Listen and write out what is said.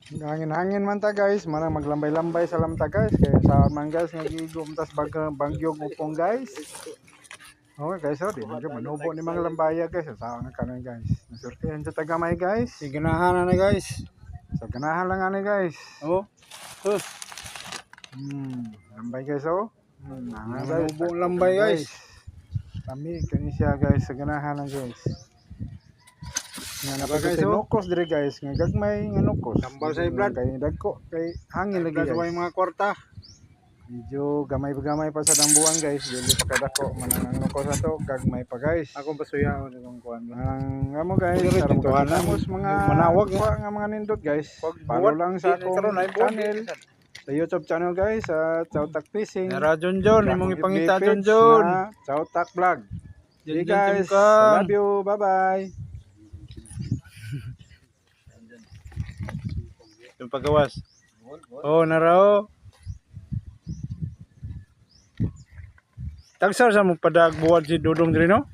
Hangin-hangin man ta guys, manang maglambay-lambay sa lamta guys. Kaya sa man guys nagigom tas bagyo upong guys. Okay guys, di man jud manubo ni mga lambaya guys. Sa na kanan guys. Nasurtihan sa tagamay guys. Ganahan na guys. Sa ganahan lang ani guys. Oh. Sus. Lambay guys oh. Manubo ang lambay guys. Kami kani siya guys sa ganahan lang guys. Nga guys, oh. nukos dire guys, nga gagmay nga nukos. Tambal sa iblad. Kay dagko kay hangin lagi guys. Sa mga kwarta. Medyo gamay pa sa dambuan guys. Dili pa kadako manang nukos ato gagmay pa guys. Akong pasuya itong kuan. Ang amo guys, Pero aron tintuhanan. tapos mga Manawag, nga mga nindot guys. Follow lang sa akong channel. Sa YouTube channel guys, sa Chowtak Fishing. Nara John imong ipangita John. Chowtak Vlog. Okay John, guys, I love you. Bye-bye. Yung paggawas. Oh, nara. Tagsar sa mo padag buwad si Dudong diri no?